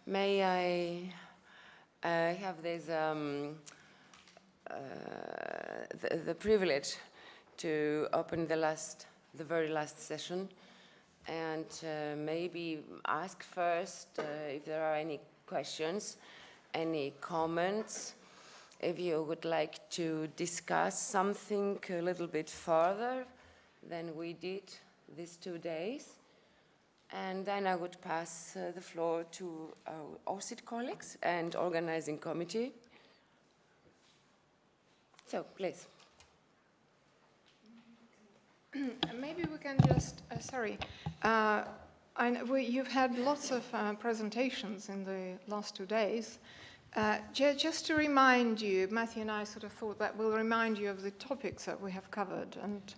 May I have this the privilege to open the very last session, and maybe ask first if there are any questions, any comments, if you would like to discuss something a little bit further than we did these 2 days. And then I would pass the floor to our ORCIT colleagues and organizing committee. So, please. Maybe we can just, you've had lots of presentations in the last 2 days. Just to remind you, Matthew and I sort of thought that we'll remind you of the topics that we have covered. And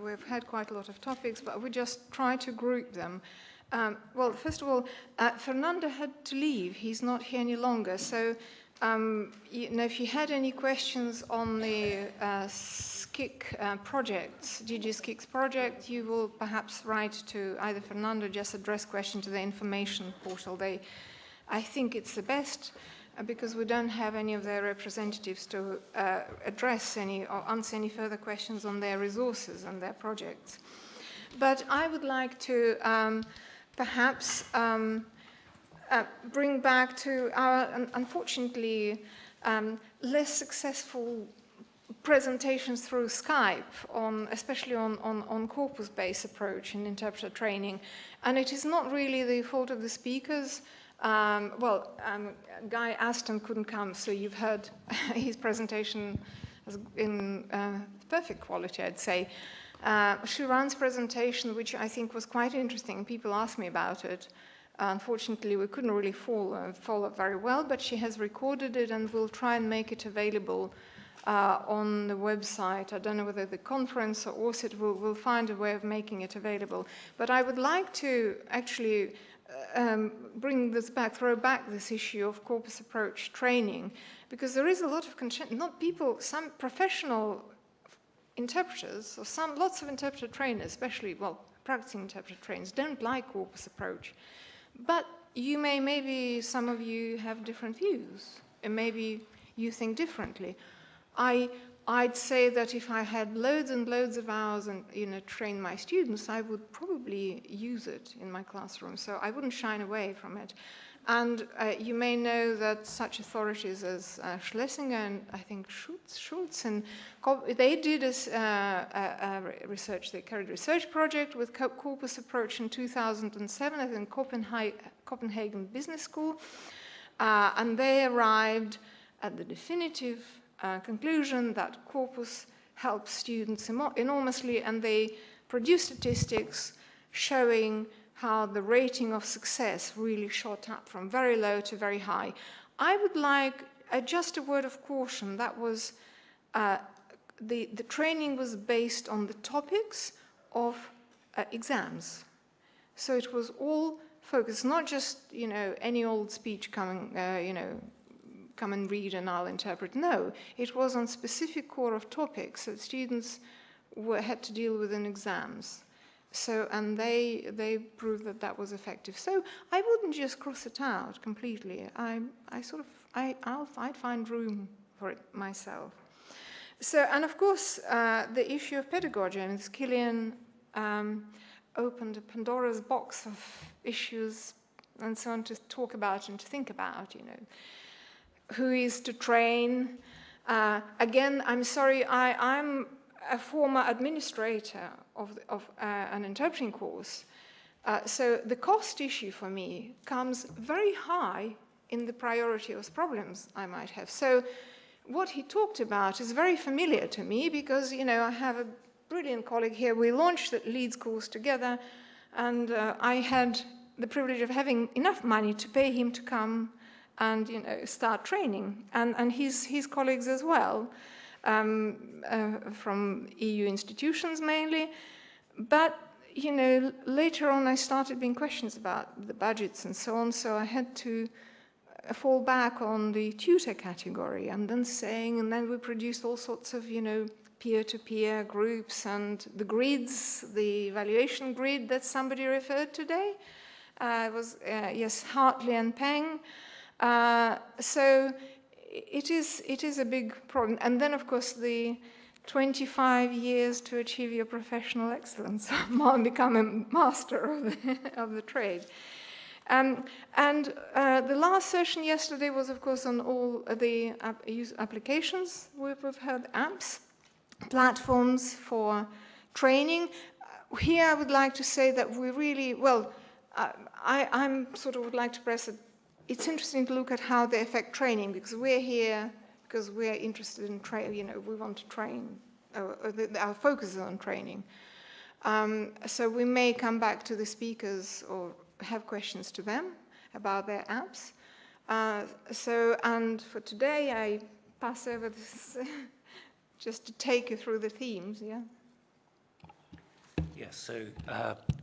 we've had quite a lot of topics, but we just try to group them. Well, first of all, Fernando had to leave. He's not here any longer. So, if you had any questions on the SCIC projects, DG SCIC's project, you will perhaps write to either Fernando, just address question to the information portal. I think it's the best, because we don't have any of their representatives to address any or answer any further questions on their resources and their projects. But I would like to perhaps bring back to our, unfortunately, less successful presentations through Skype, especially on corpus-based approach in interpreter training. And it is not really the fault of the speakers. Guy Aston couldn't come, so you've heard his presentation in perfect quality, I'd say. Shiran's presentation, which I think was quite interesting, people asked me about it. Unfortunately, we couldn't really follow up very well, but she has recorded it, and we'll try and make it available on the website. I don't know whether the conference or ORCIT will find a way of making it available. But I would like to actually bring this back, throw back this issue of corpus approach training, because there is a lot of some professional interpreters, or lots of interpreter trainers, especially, practicing interpreter trainers, don't like corpus approach. But maybe some of you have different views, and maybe you think differently. I'd say that if I had loads and loads of hours and train my students, I would probably use it in my classroom. So I wouldn't shine away from it. And you may know that such authorities as Schlesinger and I think Schultz, and they did a research. They carried a research project with corpus approach in 2007 at the Copenhagen Business School, and they arrived at the definitive conclusion that corpus helps students enormously, and they produced statistics showing how the rating of success really shot up from very low to very high. I would like just a word of caution. That was the training was based on the topics of exams, so it was all focused, not just any old speech coming come and read and I'll interpret. No, it was on specific core of topics that students had to deal with in exams. So, and they proved that was effective. So I wouldn't just cross it out completely. I'd find room for it myself. So, and of course, the issue of pedagogy, and Kilian opened a Pandora's box of issues and so on to talk about and to think about, Who is to train? Again, I'm sorry, I'm a former administrator of an interpreting course. So the cost issue for me comes very high in the priority of problems I might have. So what he talked about is very familiar to me because, I have a brilliant colleague here. We launched the Leeds course together, and I had the privilege of having enough money to pay him to come and start training, and his colleagues as well, from EU institutions mainly. But later on I started being questions about the budgets and so on, so I had to fall back on the tutor category, and then we produced all sorts of peer-to-peer groups and the grids, the evaluation grid that somebody referred today. It was, yes, Hartley and Peng. So it is a big problem. And then, of course, the 25 years to achieve your professional excellence, become a master of the trade. And the last session yesterday was, of course, on all the applications. We've heard apps, platforms for training. Here I would like to say that we really, well, I'm sort of would like to press it. It's interesting to look at how they affect training, because we're here because we're interested in training, you know, we want to train, our focus is on training. So we may come back to the speakers or have questions to them about their apps. And for today, I pass over this just to take you through the themes, yeah? Yes, so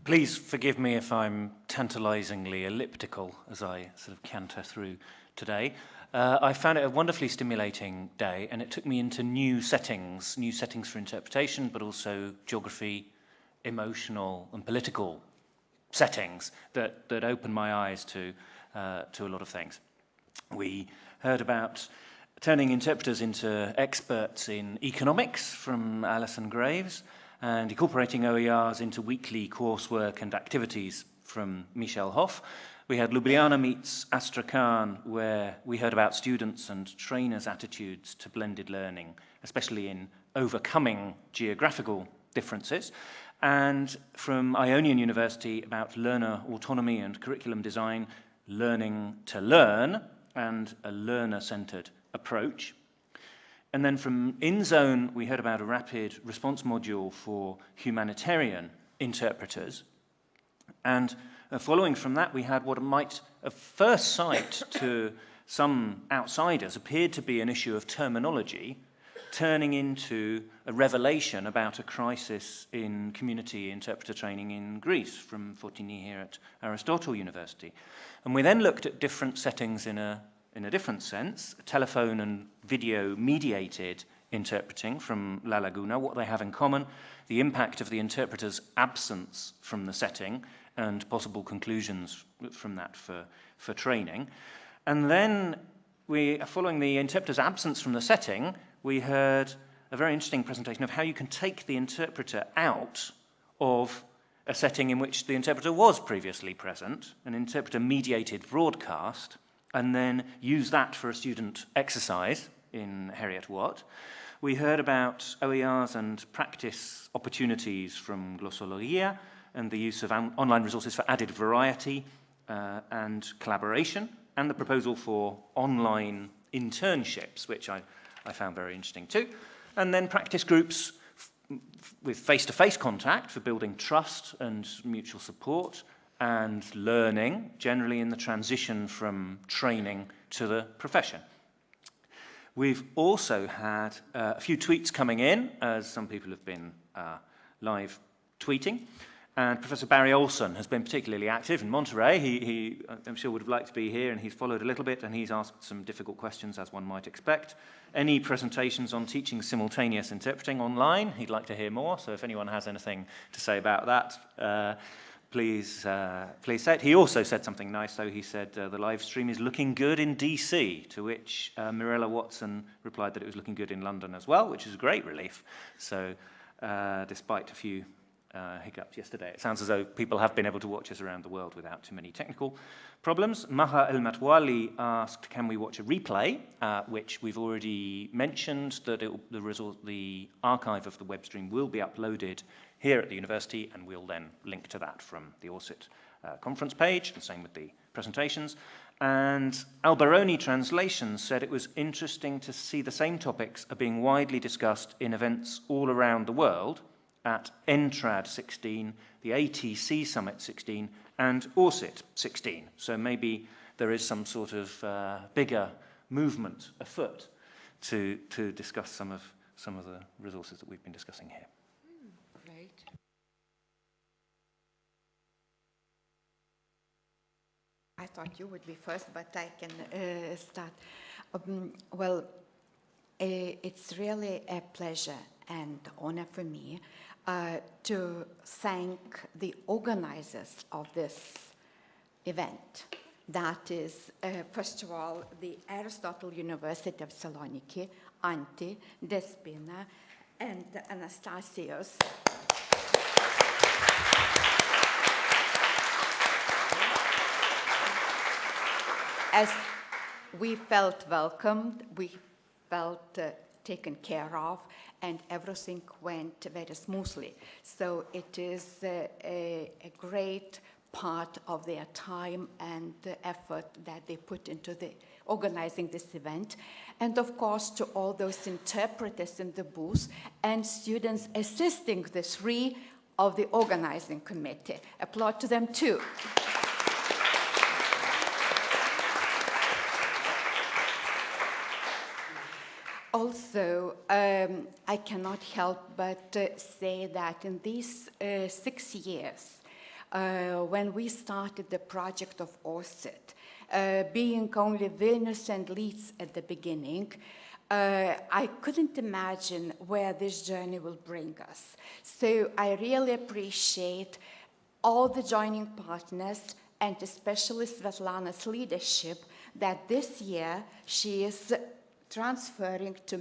please forgive me if I'm tantalizingly elliptical as I sort of canter through today. I found it a wonderfully stimulating day, and it took me into new settings for interpretation, but also geography, emotional and political settings that opened my eyes to a lot of things. We heard about turning interpreters into experts in economics from Alison Graves, and incorporating OERs into weekly coursework and activities from Michel Hoff. We had Ljubljana meets Astrakhan, where we heard about students and trainers' attitudes to blended learning, especially in overcoming geographical differences. And from Ionian University about learner autonomy and curriculum design, learning to learn, and a learner-centered approach. And then from InZone, we heard about a rapid response module for humanitarian interpreters. And following from that, we had what might, at first sight to some outsiders, appeared to be an issue of terminology, turning into a revelation about a crisis in community interpreter training in Greece from Fortini here at Aristotle University. And we then looked at different settings in a different sense, telephone and video mediated interpreting from La Laguna, what they have in common, the impact of the interpreter's absence from the setting, and possible conclusions from that for training. And then, following the interpreter's absence from the setting, we heard a very interesting presentation of how you can take the interpreter out of a setting in which the interpreter was previously present, an interpreter-mediated broadcast, and then use that for a student exercise in Heriot Watt. We heard about OERs and practice opportunities from Glossologia and the use of online resources for added variety and collaboration, and the proposal for online internships, which I found very interesting too. And then practice groups with face-to-face contact for building trust and mutual support, and learning, generally in the transition from training to the profession. We've also had a few tweets coming in, as some people have been live tweeting. And Professor Barry Olson has been particularly active in Monterey. He I'm sure, would have liked to be here, and he's followed a little bit, and he's asked some difficult questions, as one might expect. Any presentations on teaching simultaneous interpreting online? He'd like to hear more, so if anyone has anything to say about that, please say it. He also said something nice, though. He said the live stream is looking good in DC, to which Mirella Watson replied that it was looking good in London as well, which is a great relief. So despite a few hiccups yesterday, it sounds as though people have been able to watch us around the world without too many technical problems. Maha El Matwali asked, can we watch a replay, which we've already mentioned, that the archive of the web stream will be uploaded here at the university, and we'll then link to that from the ORCIT conference page, the same with the presentations. And Alberoni Translations said it was interesting to see the same topics are being widely discussed in events all around the world at NTRAD 16, the ATC Summit 16, and ORCIT 16. So maybe there is some sort of bigger movement afoot to discuss some of the resources that we've been discussing here. Great. I thought you would be first, but I can start. Well, it's really a pleasure and honor for me to thank the organizers of this event. That is, first of all, the Aristotle University of Thessaloniki, Antti, Despina, and Anastasios. As we felt welcomed, we felt taken care of, and everything went very smoothly. So it is a great part of their time and the effort that they put into the organizing this event. And of course, to all those interpreters in the booth and students assisting the three of the organizing committee. Applaud to them too. Also, I cannot help but say that in these 6 years, when we started the project of ORCIT, being only Vilnius and Leeds at the beginning, I couldn't imagine where this journey will bring us. So I really appreciate all the joining partners and especially Svetlana's leadership that this year she is transferring to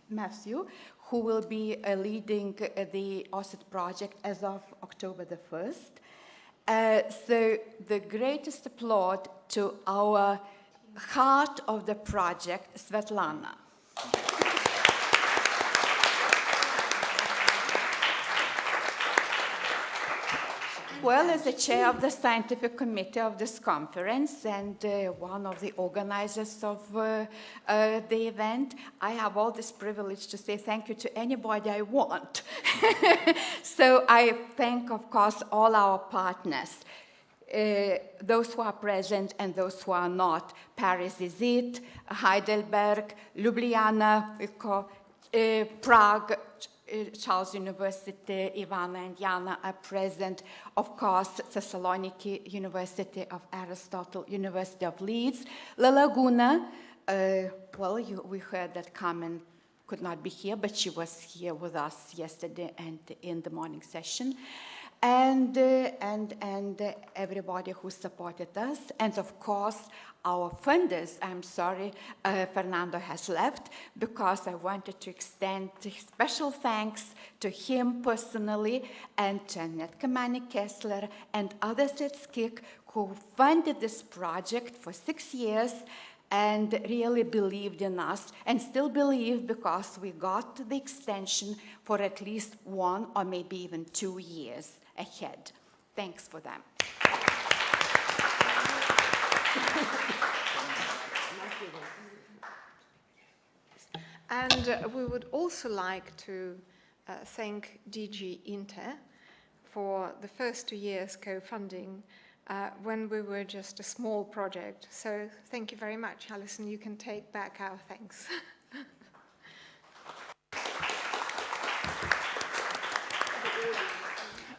Matthew, who will be leading the ORCIT project as of October the 1st. So the greatest applaud to our heart of the project, Svetlana. Well, as the chair of the scientific committee of this conference and one of the organizers of the event, I have all this privilege to say thank you to anybody I want. So I thank, of course, all our partners, those who are present and those who are not. Paris is it, Heidelberg, Ljubljana, Prague, Charles University, Ivana and Jana are present. Of course, Thessaloniki, University of Aristotle, University of Leeds. La Laguna, we heard that Carmen could not be here, but she was here with us yesterday and in the morning session. And everybody who supported us, and of course, our funders. I'm sorry, Fernando has left, because I wanted to extend special thanks to him personally and to Annette Kamani-Kessler and others at SCIC who funded this project for 6 years and really believed in us and still believe, because we got the extension for at least 1 or maybe even 2 years ahead. Thanks for them. And we would also like to thank DG Inter for the first 2 years co-funding when we were just a small project. So thank you very much. Alison, you can take back our thanks.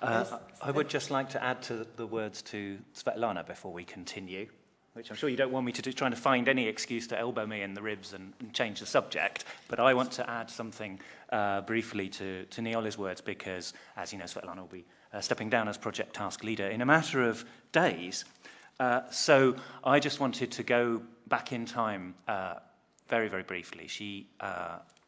I would just like to add to the words to Svetlana before we continue, which I'm sure you don't want me to do, trying to find any excuse to elbow me in the ribs and change the subject, but I want to add something briefly to Niola's words, because, as you know, Svetlana will be stepping down as project task leader in a matter of days. So I just wanted to go back in time very, very briefly. She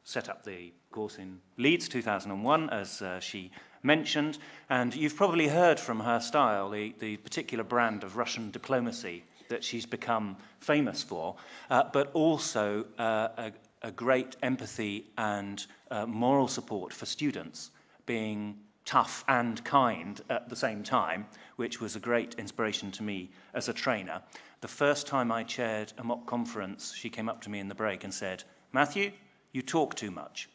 set up the course in Leeds 2001, as she mentioned, and you've probably heard from her style, the particular brand of Russian diplomacy that she's become famous for, but also a great empathy and moral support for students, being tough and kind at the same time, which was a great inspiration to me as a trainer. The first time I chaired a mock conference, she came up to me in the break and said, "Matthew, you talk too much."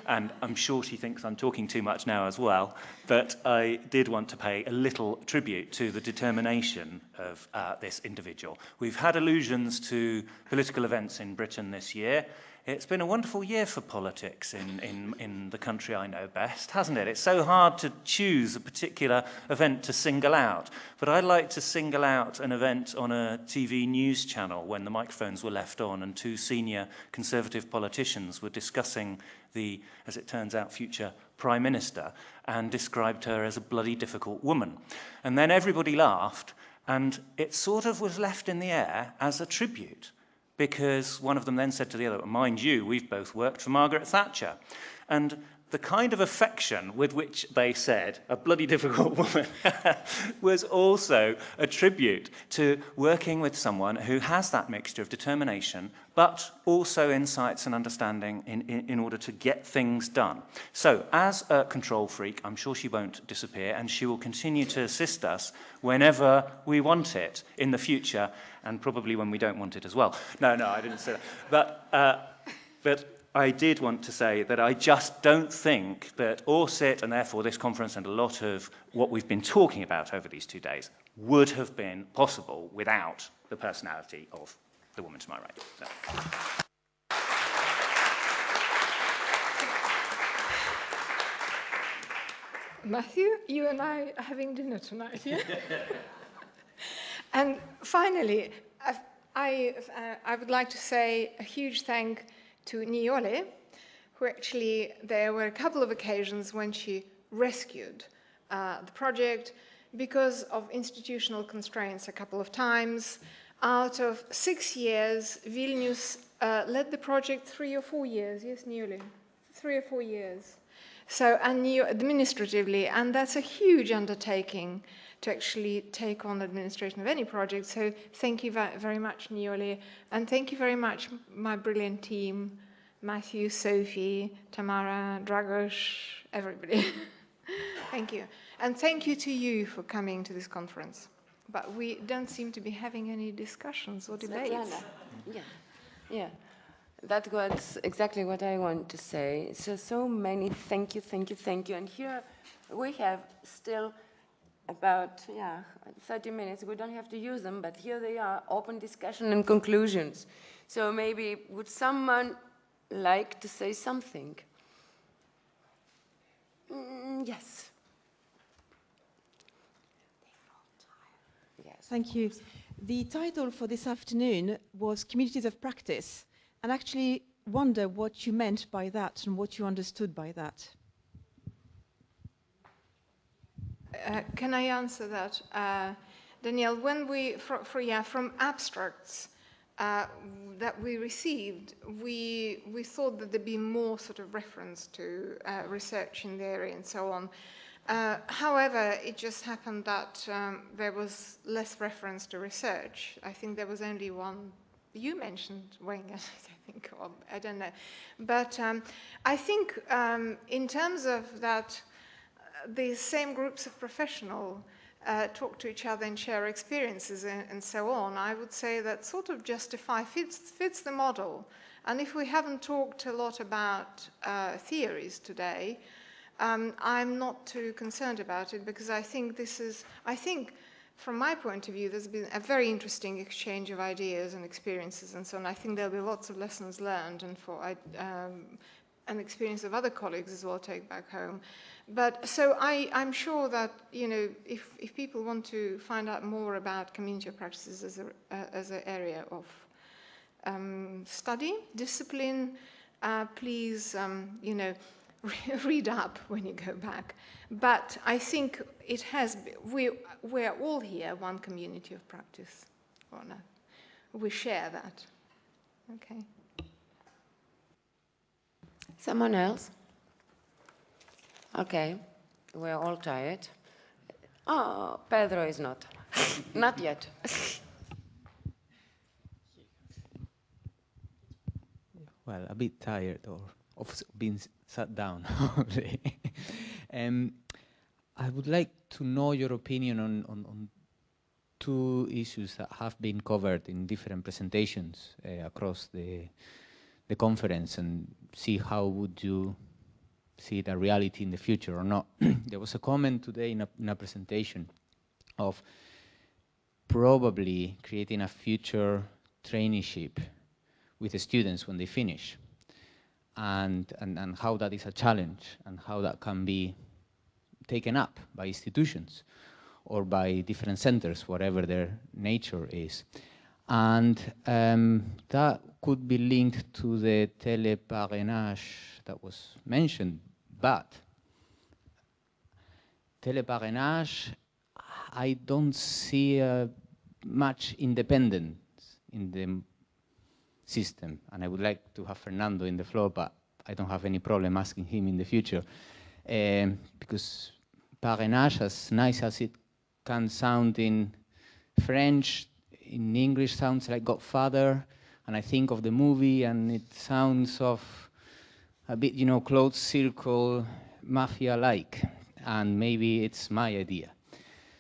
And I'm sure she thinks I'm talking too much now as well, but I did want to pay a little tribute to the determination of this individual. We've had allusions to political events in Britain this year. It's been a wonderful year for politics in the country I know best, hasn't it? It's so hard to choose a particular event to single out, but I'd like to single out an event on a TV news channel when the microphones were left on and 2 senior Conservative politicians were discussing the, as it turns out, future Prime Minister, and described her as a bloody difficult woman. And then everybody laughed, And it sort of was left in the air as a tribute, because one of them then said to the other, mind you, we've both worked for Margaret Thatcher. And the kind of affection with which they said, a bloody difficult woman, was also a tribute to working with someone who has that mixture of determination, but also insights and understanding in order to get things done. So, as a control freak, I'm sure she won't disappear, and she will continue to assist us whenever we want it in the future, and probably when we don't want it as well. No, I didn't say that. But I did want to say that I just don't think that ORCIT, and therefore this conference and a lot of what we've been talking about over these 2 days, would have been possible without the personality of the woman to my right. So. Matthew, you and I are having dinner tonight, yeah? And finally, I would like to say a huge thank to Niole, who actually, there were a couple of occasions when she rescued the project because of institutional constraints a couple of times. Out of 6 years, Vilnius led the project 3 or 4 years. Yes, Niole? 3 or 4 years. So, and administratively, and that's a huge undertaking to actually take on administration of any project. So thank you very much, Niole, and thank you very much, my brilliant team, Matthew, Sophie, Tamara, Dragos, everybody. Thank you. And thank you to you for coming to this conference. But we don't seem to be having any discussions or debates. Yeah. That was exactly what I want to say. So many thank you. And here we have still about 30 minutes. We don't have to use them, but here they are, open discussion and conclusions. So maybe would someone like to say something? Yes. Thank you. The title for this afternoon was Communities of Practice, and actually wonder what you meant by that and what you understood by that. Can I answer that? Danielle, when we, from abstracts that we received, we thought that there'd be more sort of reference to research in the area and so on. However, it just happened that there was less reference to research. I think there was only one. You mentioned Wenger, I think, or I don't know. But I think in terms of that, these same groups of professionals talk to each other and share experiences and so on. I would say that sort of fits the model. And if we haven't talked a lot about theories today, I'm not too concerned about it, because I think from my point of view, there's been a very interesting exchange of ideas and experiences and so on. I think there'll be lots of lessons learned and an experience of other colleagues as well take back home. But so I'm sure that, if people want to find out more about community of practices as an area of study, discipline, please, read up when you go back. But I think we're all here one community of practice, or no? We share that. Okay. Someone else? Okay, we're all tired. Oh, Pedro is not. Not yet. Well, a bit tired of being sat down. I would like to know your opinion on two issues that have been covered in different presentations across the conference, and see how would you see the reality in the future or not. There was a comment today in a presentation of probably creating a future traineeship with the students when they finish, and how that is a challenge, and how that can be taken up by institutions or by different centers, whatever their nature is. And that could be linked to the teleparrainage that was mentioned, but teleparrainage, I don't see a much independence in the system. And I would like to have Fernando in the floor, but I don't have any problem asking him in the future. Because parrainage, as nice as it can sound in French, in English sounds like Godfather, and I think of the movie and it sounds of a bit, you know, closed circle, mafia-like, and maybe it's my idea.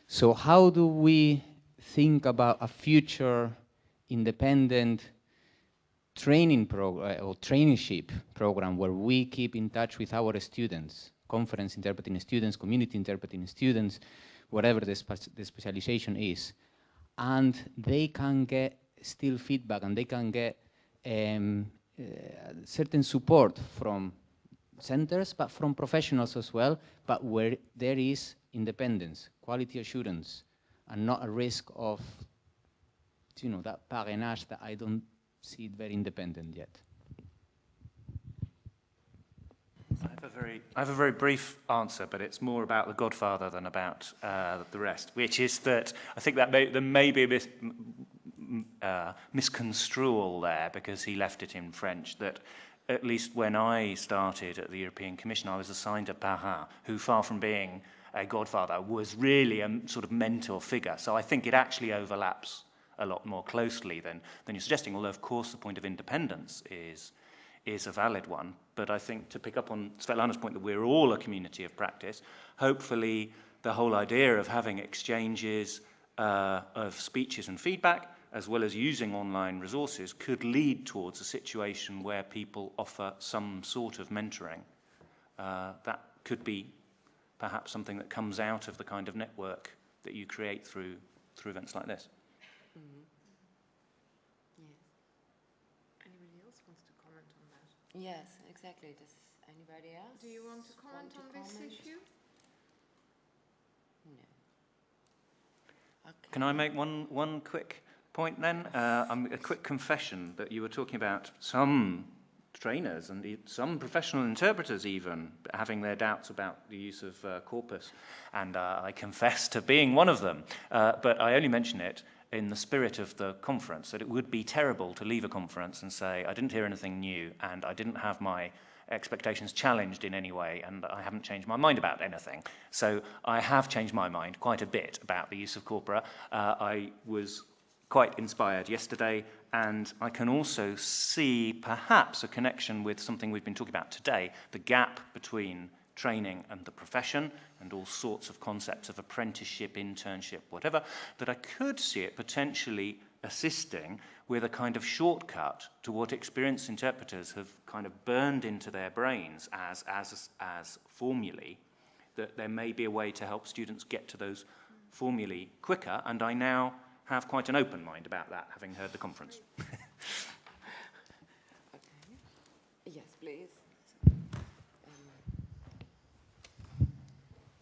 So how do we think about a future independent training program or traineeship program where we keep in touch with our students, conference interpreting students, community interpreting students, whatever the specialization is, and they can get still feedback and they can get certain support from centers, but from professionals as well, but where there is independence, quality assurance, and not a risk of, you know, that parrainage that I don't see it very independent yet. I have a very brief answer, but it's more about The Godfather than about the rest, which is that I think that there may be a bit misconstrual there because he left it in French, that at least when I started at the European Commission, I was assigned a parrain who, far from being a godfather, was really a sort of mentor figure. So I think it actually overlaps a lot more closely than you're suggesting, although of course the point of independence is a valid one. But I think, to pick up on Svetlana's point that we're all a community of practice, hopefully the whole idea of having exchanges of speeches and feedback, as well as using online resources, could lead towards a situation where people offer some sort of mentoring. That could be perhaps something that comes out of the kind of network that you create through events like this. Mm-hmm. Yes. Anybody else wants to comment on that? Yes, exactly. Does anybody else? Do you want to comment on this issue? No. Okay. Can I make one quick point then? A quick confession that you were talking about some trainers and some professional interpreters even having their doubts about the use of corpus, and I confess to being one of them, but I only mention it in the spirit of the conference, that it would be terrible to leave a conference and say, I didn't hear anything new and I didn't have my expectations challenged in any way, and I haven't changed my mind about anything. So I have changed my mind quite a bit about the use of corpora. I was quite inspired yesterday, and I can also see perhaps a connection with something we've been talking about today, the gap between training and the profession, and all sorts of concepts of apprenticeship, internship, whatever, that I could see it potentially assisting with a kind of shortcut to what experienced interpreters have kind of burned into their brains as formulae, that there may be a way to help students get to those formulae quicker, and I now have quite an open mind about that, having heard the conference. Okay. Yes, please.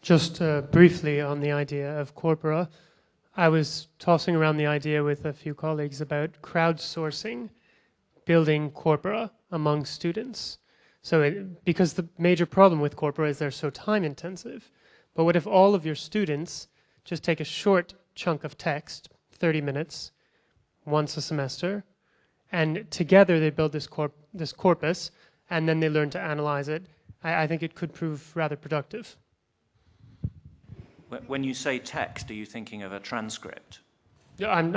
Just briefly on the idea of corpora, I was tossing around the idea with a few colleagues about crowdsourcing, building corpora among students. So because the major problem with corpora is they're so time intensive, but what if all of your students just take a short chunk of text, 30 minutes, once a semester, and together they build this corpus, and then they learn to analyze it. I think it could prove rather productive. When you say text, are you thinking of a transcript? Yeah, I'm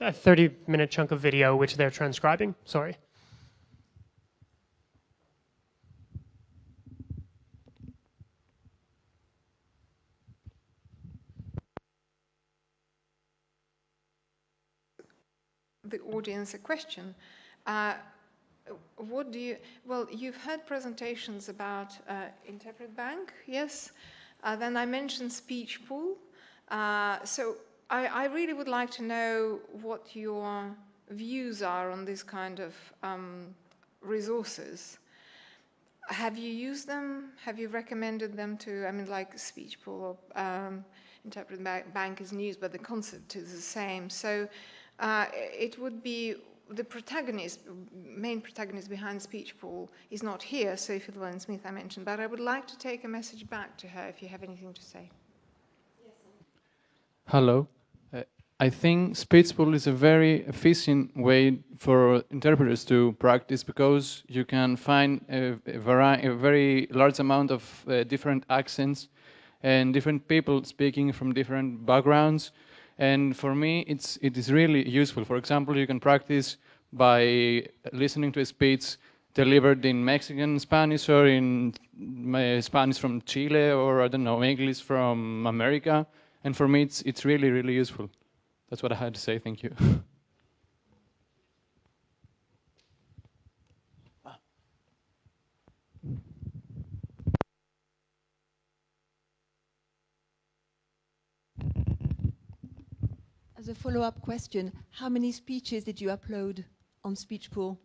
a 30-minute chunk of video which they're transcribing. Sorry. The audience a question. What do you, well, you've heard presentations about Interpret Bank, yes? Then I mentioned speech pool. So I really would like to know what your views are on this kind of resources. Have you used them? Have you recommended them to, I mean, like speech pool or Interpret Bank is news, but the concept is the same. So it would be the protagonist, main protagonist behind speech pool is not here, Sophie Llewellyn-Smith I mentioned, but I would like to take a message back to her if you have anything to say. Hello. I think speech pool is a very efficient way for interpreters to practice, because you can find a very large amount of different accents and different people speaking from different backgrounds. And for me, it is really useful. For example, you can practice by listening to a speech delivered in Mexican Spanish, or in Spanish from Chile, or I don't know, English from America. And for me, it's really, really useful. That's what I had to say. Thank you. As a follow-up question, how many speeches did you upload on SpeechPool?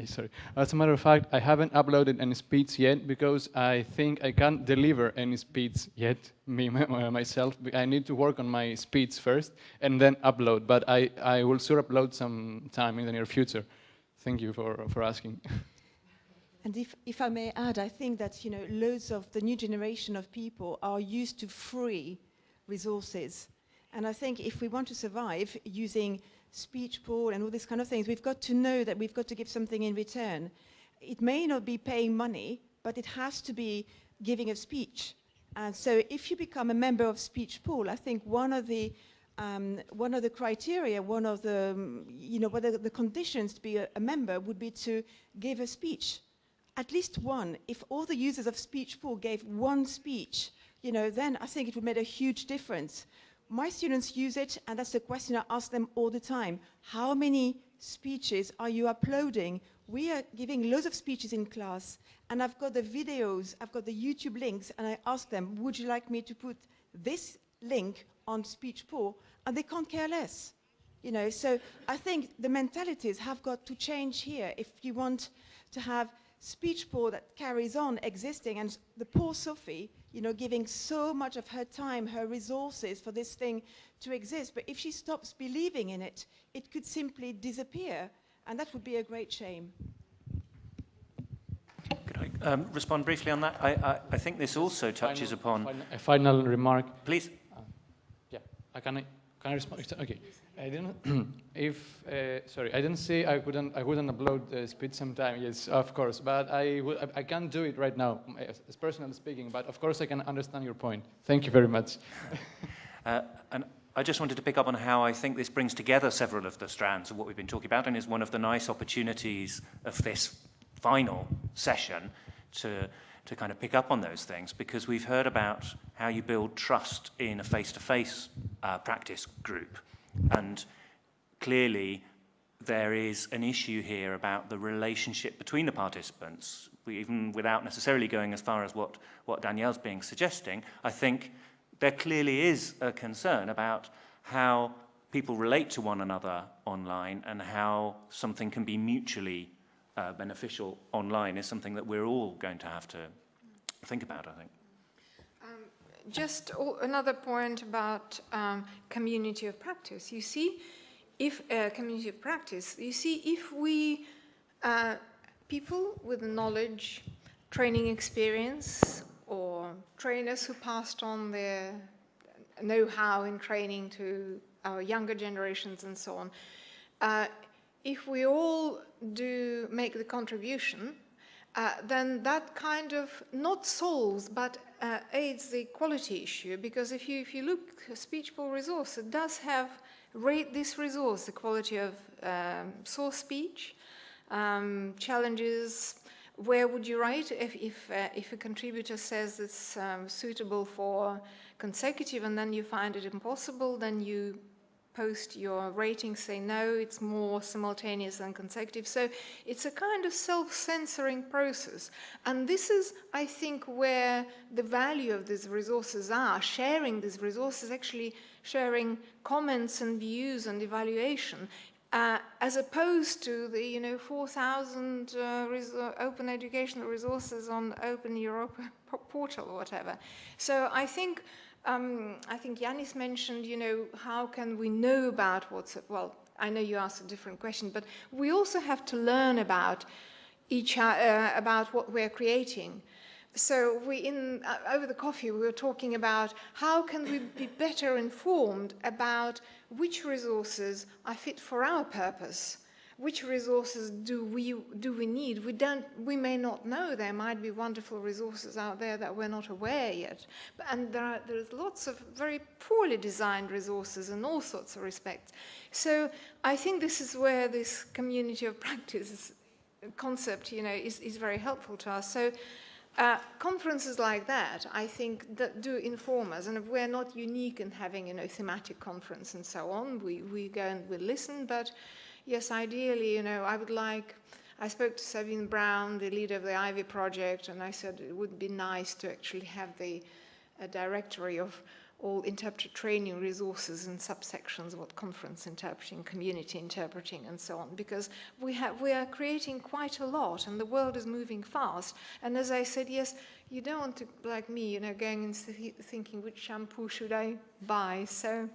Sorry. As a matter of fact, I haven't uploaded any speech yet, because I think I can't deliver any speech yet, myself. I need to work on my speech first and then upload. But I will sure upload some time in the near future. Thank you for asking. And if I may add, I think that loads of the new generation of people are used to free resources. And I think if we want to survive using SpeechPool and all these kind of things, we've got to know that we've got to give something in return. It may not be paying money, but it has to be giving a speech. And so if you become a member of SpeechPool, I think one of the criteria, one of the conditions to be a member would be to give a speech. At least one. If all the users of SpeechPool gave one speech, then I think it would make a huge difference. My students use it, and that's the question I ask them all the time. How many speeches are you uploading? We are giving loads of speeches in class, and I've got the videos, I've got the YouTube links, and I ask them, would you like me to put this link on SpeechPool? And they can't care less. So I think the mentalities have got to change here if you want to have SpeechPool that carries on existing, and the poor Sophie, giving so much of her time, her resources for this thing to exist. But if she stops believing in it, it could simply disappear, and that would be a great shame. Could I respond briefly on that? I think this also touches upon... A final remark. Please. Yeah, can I respond? Okay. I didn't. Sorry, I didn't say I wouldn't upload the speech sometime. Yes, of course, but I can't do it right now, as personally speaking. But of course, I can understand your point. Thank you very much. And I just wanted to pick up on how I think this brings together several of the strands of what we've been talking about, and is one of the nice opportunities of this final session to kind of pick up on those things, because we've heard about how you build trust in a face-to-face practice group. And clearly, there is an issue here about the relationship between the participants, even without necessarily going as far as what Danielle's being suggesting. I think there clearly is a concern about how people relate to one another online, and how something can be mutually beneficial online is something that we're all going to have to think about, I think. Just another point about community of practice. You see, if community of practice, you see, if we, people with knowledge, training experience, or trainers who passed on their know-how in training to our younger generations and so on, if we all do make the contribution, then that kind of not solves, but aids the quality issue. Because if you look at SpeechPool resource, it does rate this resource, the quality of source speech, challenges. Where would you write if a contributor says it's suitable for consecutive, and then you find it impossible, then you post your rating, say no, it's more simultaneous than consecutive. So it's a kind of self-censoring process. And this is, I think, where the value of these resources are, sharing these resources, actually sharing comments and views and evaluation, as opposed to the 4,000 open educational resources on Open Europe portal or whatever. So I think Yanis mentioned, how can we know about what's, well, I know you asked a different question, but we also have to learn about about what we're creating. So over the coffee, we were talking about how can we be better informed about which resources are fit for our purpose. Which resources do we need? We may not know. There might be wonderful resources out there that we're not aware yet. And there's lots of very poorly designed resources in all sorts of respects. So I think this is where this community of practice concept, is very helpful to us. So conferences like that, I think, that do inform us, and we're not unique in having, thematic conference and so on. We go and we listen, but yes, ideally, I spoke to Sabine Brown, the leader of the Ivy project, and I said it would be nice to actually have a directory of all interpreter training resources and subsections, what conference interpreting, community interpreting, and so on, because we are creating quite a lot, and the world is moving fast. And as I said, yes, you don't want to, like me, going and thinking which shampoo should I buy. So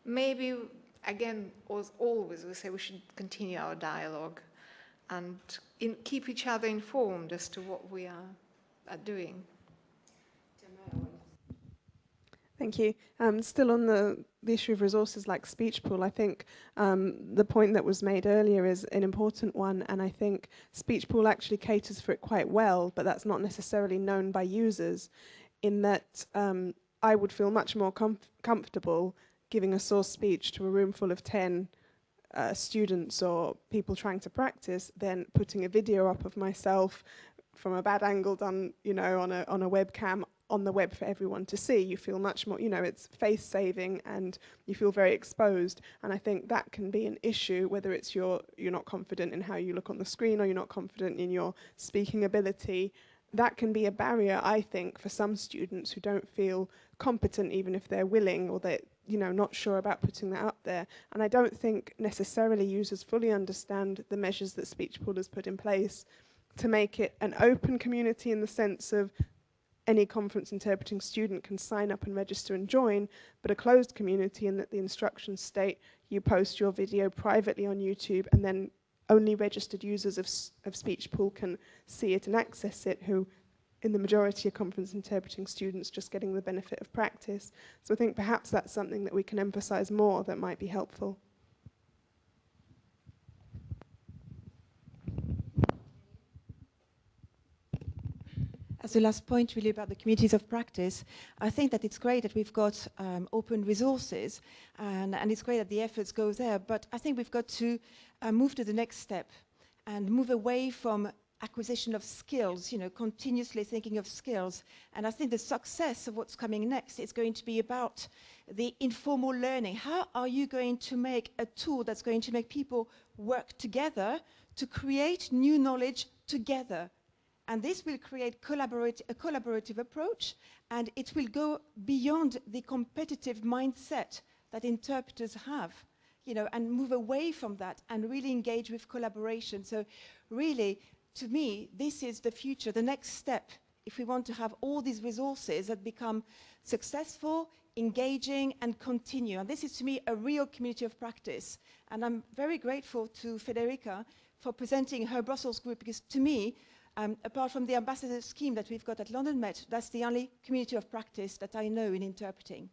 maybe, again, as always, we say we should continue our dialogue and keep each other informed as to what we are doing. Thank you. Still on the issue of resources like speech pool, I think the point that was made earlier is an important one, and I think speech pool actually caters for it quite well, but that's not necessarily known by users, in that I would feel much more comfortable giving a source speech to a room full of 10 students or people trying to practice than putting a video up of myself from a bad angle done, on a webcam on the web for everyone to see. You feel much more, it's face saving and you feel very exposed. And I think that can be an issue, whether it's you're not confident in how you look on the screen or you're not confident in your speaking ability. That can be a barrier, I think, for some students who don't feel competent, even if they're willing, or they're not sure about putting that up there. And I don't think necessarily users fully understand the measures that Speechpool has put in place to make it an open community, in the sense of any conference interpreting student can sign up and register and join, but a closed community in that the instructions state you post your video privately on YouTube, and then only registered users of Speechpool can see it and access it, who in the majority are conference interpreting students just getting the benefit of practice. So I think perhaps that's something that we can emphasize more that might be helpful. As the last point really about the communities of practice, I think that it's great that we've got open resources, and it's great that the efforts go there, but I think we've got to move to the next step and move away from acquisition of skills, continuously thinking of skills. And I think the success of what's coming next is going to be about the informal learning. How are you going to make a tool that's going to make people work together to create new knowledge together? And this will create a collaborative approach, and it will go beyond the competitive mindset that interpreters have, and move away from that and really engage with collaboration. So really, to me, this is the future, the next step, if we want to have all these resources that become successful, engaging, and continue. And this is, to me, a real community of practice. And I'm very grateful to Federica for presenting her Brussels group, because to me, apart from the ambassador scheme that we've got at London Met, that's the only community of practice that I know in interpreting.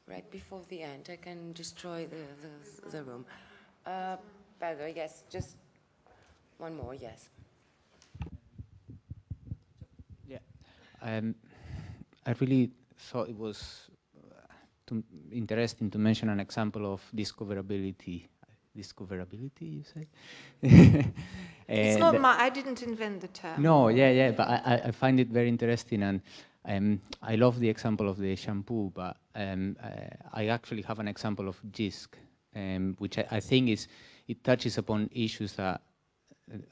Right before the end, I can destroy the room. Pedro, yes, just one more, yes. Yeah, I really thought it was interesting to mention an example of discoverability. Discoverability, you say? It's not I didn't invent the term. No, yeah, but I find it very interesting, and I love the example of the shampoo, but I actually have an example of JISC, which I think it touches upon issues that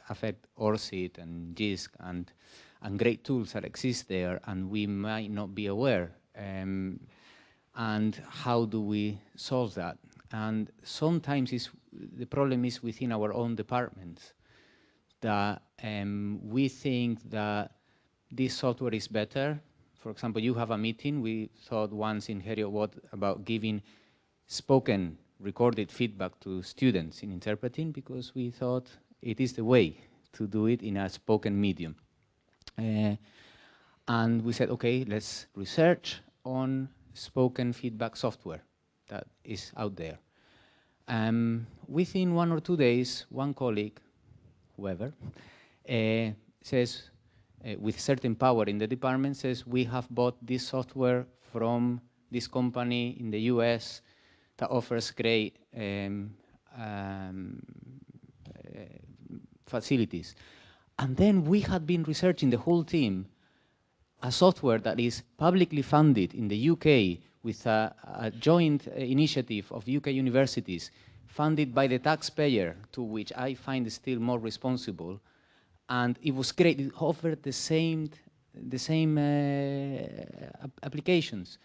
affect ORCIT and JISC and great tools that exist there, and we might not be aware. And how do we solve that? And sometimes the problem is within our own departments, that we think that this software is better. For example, you have a meeting. We thought once in Heriot about giving spoken recorded feedback to students in interpreting, because we thought it is the way to do it in a spoken medium. And we said, okay, let's research on spoken feedback software that is out there. Within 1 or 2 days, one colleague, whoever, says, with certain power in the department, says, we have bought this software from this company in the US that offers great facilities. And then we had been researching, the whole team, a software that is publicly funded in the UK with a joint initiative of UK universities, funded by the taxpayer, to which I find still more responsible. And it was great. It offered the same applications.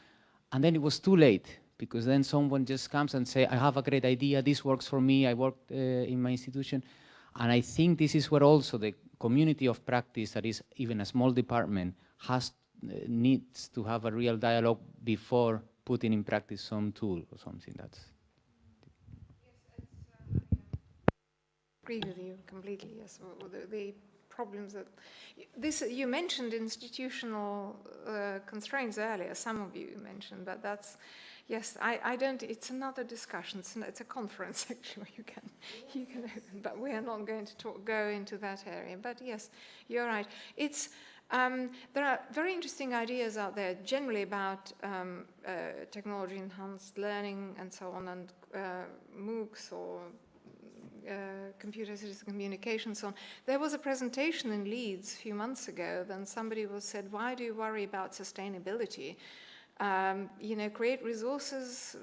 And then it was too late, because then someone just comes and say, I have a great idea, this works for me, I worked in my institution. And I think this is where also the community of practice, that is even a small department, needs to have a real dialogue before putting in practice some tool or something. That's. I agree with you completely. Yes, the problems that you mentioned institutional constraints earlier. Some of you mentioned, but that's. Yes, I don't. It's another discussion. It's a conference actually. You can open, but we are not going to go into that area. But yes, you're right. It's there are very interesting ideas out there generally about technology-enhanced learning and so on, and MOOCs or computer-assisted communication and so on. There was a presentation in Leeds a few months ago. Then somebody said, "Why do you worry about sustainability? Create resources,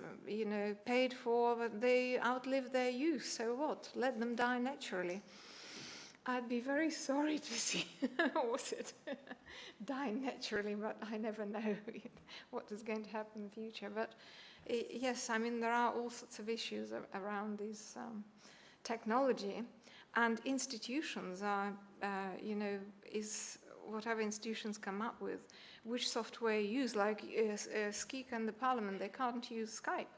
paid for, but they outlive their use. So what? Let them die naturally." I'd be very sorry to see ORCIT die naturally, but I never know what is going to happen in the future. But yes, I mean, there are all sorts of issues around this technology, and institutions are, is whatever institutions come up with, which software you use, like Skeek and the Parliament, they can't use Skype.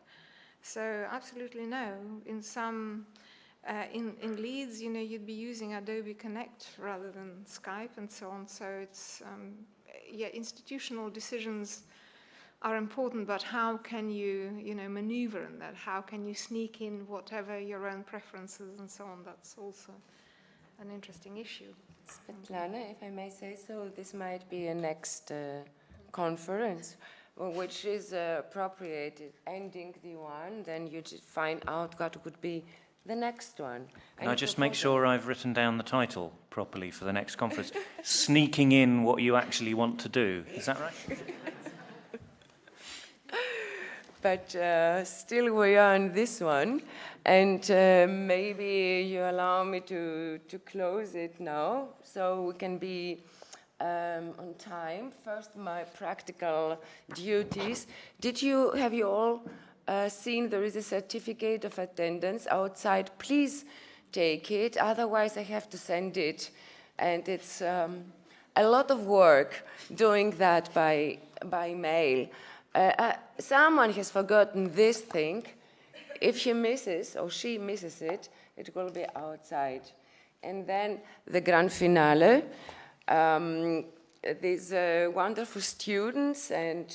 So absolutely no. In some, in Leeds, you'd be using Adobe Connect rather than Skype and so on. So it's, institutional decisions are important, but how can you, maneuver in that? How can you sneak in whatever your own preferences and so on? That's also an interesting issue. Svetlana, if I may say so, this might be a next conference, which is appropriate, ending the one, then you just find out what would be the next one. Can I just make sure I've written down the title properly for the next conference? Sneaking in what you actually want to do. Is that right? But still we are on this one, and maybe you allow me to close it now, so we can be on time. First, my practical duties. Have you all seen there is a certificate of attendance outside? Please take it, otherwise I have to send it, and it's a lot of work doing that by mail. Someone has forgotten this thing. If she misses it, it will be outside. And then the grand finale. These wonderful students and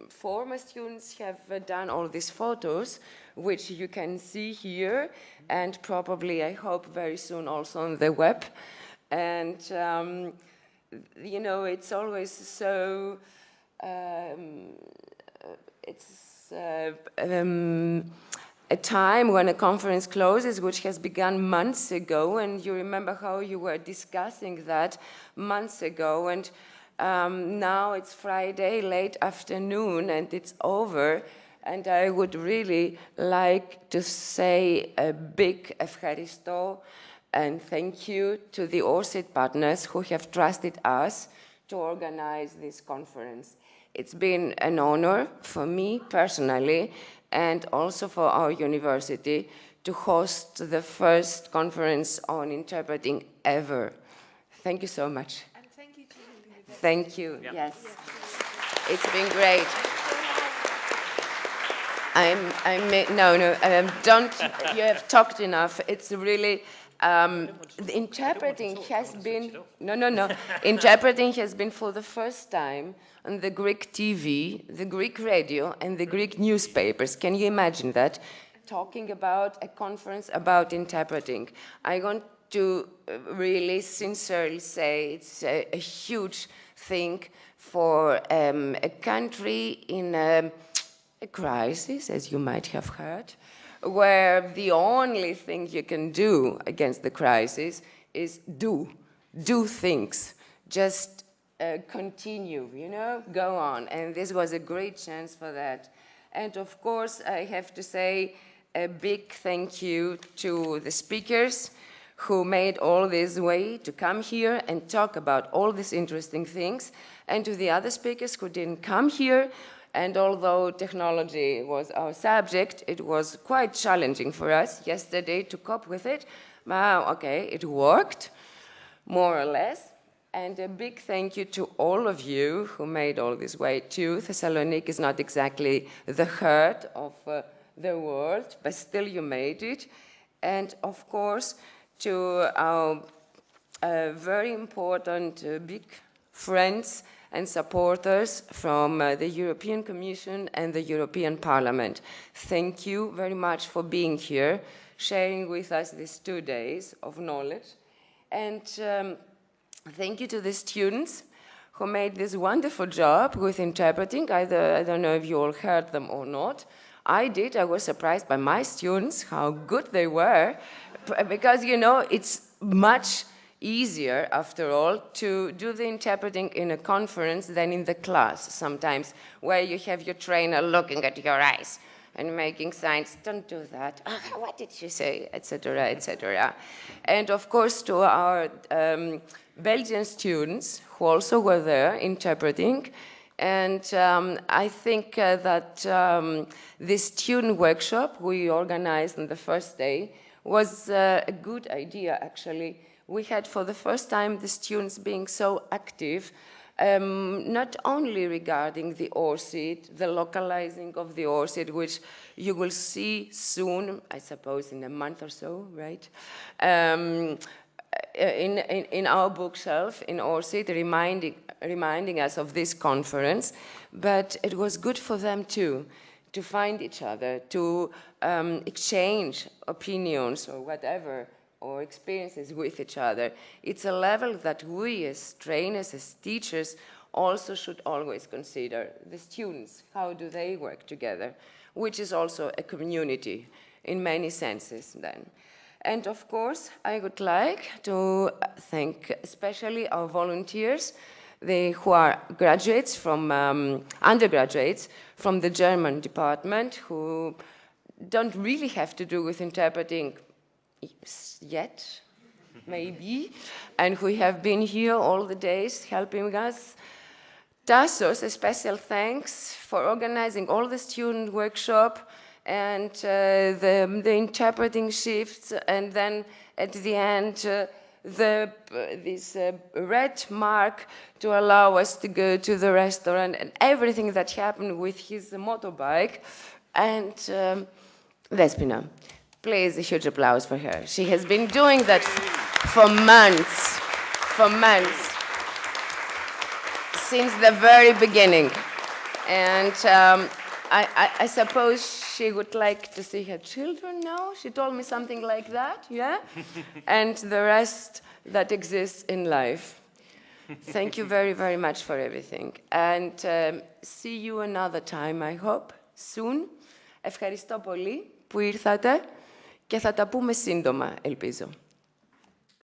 former students have done all these photos, which you can see here, and probably, I hope, very soon also on the web. And, it's always so... it's a time when a conference closes, which has begun months ago, and you remember how you were discussing that months ago, and now it's Friday, late afternoon, and it's over, and I would really like to say a big Evcharisto and thank you to the ORCIT partners who have trusted us to organize this conference. It's been an honor for me personally and also for our university to host the first conference on interpreting ever. Thank you so much. And thank you to you. Thank you, Yeah. yes. It's been great. Don't, you have talked enough. It's really, the interpreting has been, interpreting has been for the first time on the Greek TV, the Greek radio, and the Greek newspapers. Can you imagine that? Talking about a conference about interpreting. I want to really sincerely say it's a huge thing for a country in a crisis, as you might have heard, where the only thing you can do against the crisis is do things, just continue, go on. And this was a great chance for that. And of course, I have to say a big thank you to the speakers who made all this way to come here and talk about all these interesting things, and to the other speakers who didn't come here. And although technology was our subject, it was quite challenging for us yesterday to cope with it. Okay, it worked, more or less. And a big thank you to all of you who made all this way too. Thessaloniki is not exactly the heart of the world, but still you made it. And of course, to our very important big friends and supporters from the European Commission and the European Parliament. Thank you very much for being here, sharing with us these 2 days of knowledge. And thank you to the students who made this wonderful job with interpreting. I don't know if you all heard them or not. I did. I was surprised by my students, how good they were, because, it's much easier, after all, to do the interpreting in a conference than in the class sometimes, where you have your trainer looking at your eyes and making signs. Don't do that. What did you say? Etc., etc. And of course, to our Belgian students who also were there interpreting. And I think that this student workshop we organized on the first day was a good idea, actually. We had for the first time the students being so active, not only regarding the ORCIT, the localizing of the ORCIT, which you will see soon, I suppose in a month or so, right? In our bookshelf in ORCIT, reminding us of this conference, but it was good for them too, to find each other, to exchange opinions or whatever, or experiences with each other. It's a level that we as trainers, as teachers, also should always consider. The students, how do they work together? Which is also a community in many senses then. And of course, I would like to thank especially our volunteers, who are graduates from, undergraduates from the German department, who don't really have to do with interpreting yet, maybe, and who have been here all the days helping us. Tassos, a special thanks for organizing all the student workshop and the interpreting shifts, and then at the end this red mark to allow us to go to the restaurant, and everything that happened with his motorbike. And Despina, please, a huge applause for her. She has been doing that for months, since the very beginning. And I suppose she would like to see her children now. She told me something like that, yeah? And the rest that exists in life. Thank you very, very much for everything. And see you another time, I hope, soon. Ευχαριστώ πολύ που ήρθατε και θα τα πούμε σύντομα, ελπίζω.